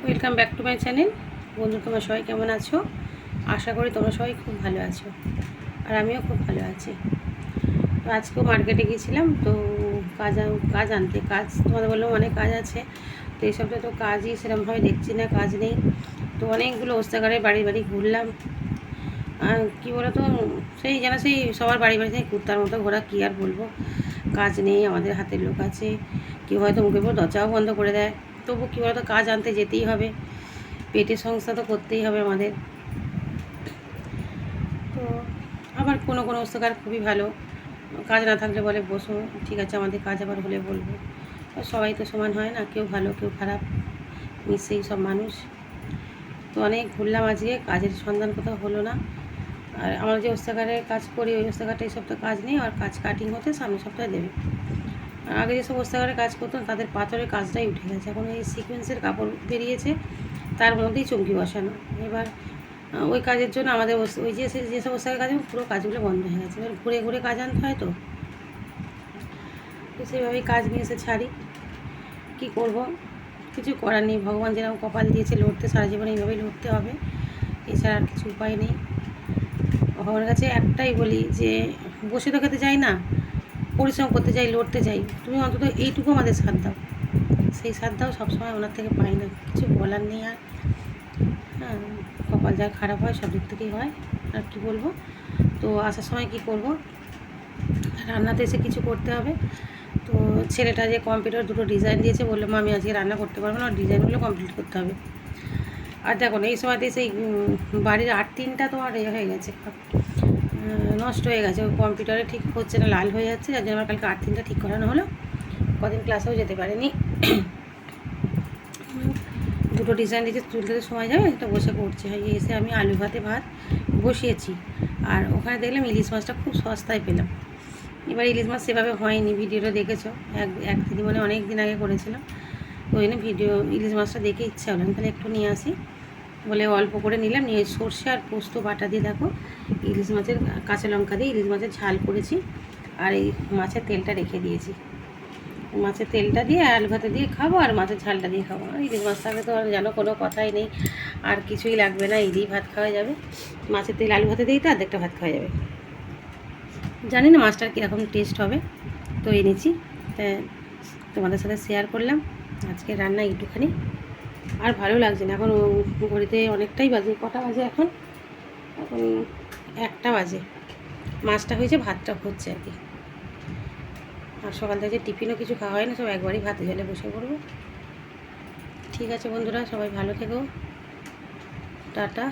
Welcome back to my channel. বন্ধু, তোমরা সবাই কেমন আছো? আশা করি তোমরা সবাই খুব ভালো আছো, আর আমিও খুব ভালো আছি। তো আজকেও মার্কেটে গিয়েছিলাম, তো কাজ আনতে। তোমাদের বললাম অনেক কাজ আছে, তো এই সপ্তাহে তো কাজই সেরকমভাবে দেখছি না, কাজ নেই। তো অনেকগুলো ওস্তাগারে বাড়ি বাড়ি ঘুরলাম। আর কী বলো তো, সেই সবার বাড়ি বাড়ি থেকে কুত্তার মতো ঘোরা, কী আর বলবো। কাজ নেই, আমাদের হাতের লোক আছে। কেউ হয়তো মুখের উপর দরজাও বন্ধ করে দেয়, তবু কী বলতো, কাজ আনতে যেতেই হবে। পেটের সংস্থা তো করতেই হবে আমাদের। তো আবার কোনো কোনো ওস্তাকার খুবই ভালো, কাজ না থাকলে বলে বসো, ঠিক আছে, আমাদের কাজ আবার হলে বলবো। সবাই তো সমান হয় না, কেউ ভালো কেউ খারাপ, মিশেই সব মানুষ। তো অনেক ঘুরলাম, আজকে কাজের সন্ধান কোথাও হলো না। আর আমরা যে ওস্তাকারে কাজ করি, ওই ওস্তাকারটা এই সপ্তাহে কাজ নেই, আর কাজ কাটিং হতে সামনের সপ্তাহে দেবে। আগে যেসব ওস্তাকারে কাজ করতাম তাদের পাথরের কাজটাই উঠে গেছে, এখন এই সিকোয়েন্সের কাপড় বেরিয়েছে, তার মধ্যেই চমকি বসানো। এবার ওই কাজের জন্য আমাদের ওই যেসব ওস্তাকারের কাজ, পুরো কাজগুলো বন্ধ হয়ে গেছে। এবার ঘুরে ঘুরে কাজ আনতে হয়, তো সেইভাবেই কাজ নিয়ে এসে ছাড়ি। কী করব, কিছু করার নেই। ভগবান যেরকম কপাল দিয়েছে লড়তে, সারা জীবন এইভাবেই লড়তে হবে, এছাড়া আর কিছু উপায় নেই। ভগবানের কাছে একটাই বলি যে বসে তো খেতে চাই না, পরিশ্রম করতে চাই, লড়তে চাই, তুমি অন্তত এইটুকু আমাদের সাথ দাও। সেই সাথ দাও সবসময় ওনার থেকে পাই না, কিছু বলার নেই। আর হ্যাঁ, কপাল যা খারাপ হয় সব দিক থেকেই হয়, আর কি বলবো। তো আসার সময় কি করব, রান্নাতে এসে কিছু করতে হবে। তো ছেলেটা যে কম্পিউটার দুটো ডিজাইন দিয়েছে, বললাম আমি আজকে রান্না করতে পারবো না, ডিজাইনগুলো কমপ্লিট করতে হবে। আর দেখো না, এই সময়তে সেই বাড়ির 8-3টা তোমার হয়ে গেছে, নষ্ট হয়ে গেছে। ওই কম্পিউটারে ঠিক হচ্ছে না, লাল হয়ে যাচ্ছে, যার জন্য আমার কালকে 8-3টা ঠিক করানো হলো। কদিন ক্লাসেও যেতে পারেনি। দুটো ডিজাইন দিতে তুলতে তো সময় যাবে, তো বসে করছে। এসে আমি আলু ভাত বসিয়েছি। আর ওখানে দেখলাম ইলিশ মাছটা খুব সস্তায় পেলাম। এবার ইলিশ মাছ সেভাবে হয়নি, ভিডিওটা দেখেছো, এক দিদি মানে অনেক দিন আগে করেছিলাম। তো ওই ইলিশ মাছটা দেখে ইচ্ছা হলো, আমি তাহলে একটু নিয়ে আসি বলে অল্প করে নিলাম। নিয়ে সর্ষে আর পোস্ত বাটা দিয়ে দেখো ইলিশ মাছের, কাঁচা লঙ্কা দিয়ে ইলিশ মাছের ঝাল করেছি। আর এই মাছের তেলটা রেখে দিয়েছি, মাছের তেলটা দিয়ে আলু ভাতে দিয়ে খাবো, আর মাছের ঝালটা দিয়ে খাবো। আর ইলিশ মাছ থাকলে তো আর জানো কোনো কথাই নেই, আর কিছুই লাগবে না, এই দিয়েই ভাত খাওয়া যাবে। মাছের তেল আলু ভাতে দিয়েই তো অর্ধেকটা ভাত খাওয়া যাবে। জানি না মাছটার কীরকম টেস্ট হবে, তো এনেছি, তোমাদের সাথে শেয়ার করলাম আজকে রান্না একটুখানি। আর ভালো লাগছে না, এখন ঘড়িতে অনেকটাই বাজে, কটা বাজে এখন 1টা বাজে। মাছটা হয়েছে, ভাতটা হচ্ছে আর কি। আর সকাল থেকে টিফিনও কিছু খাওয়া হয় না, সব একবারই ভাতে জলে বসে পড়বো। ঠিক আছে বন্ধুরা, সবাই ভালো থেকো, টাটা।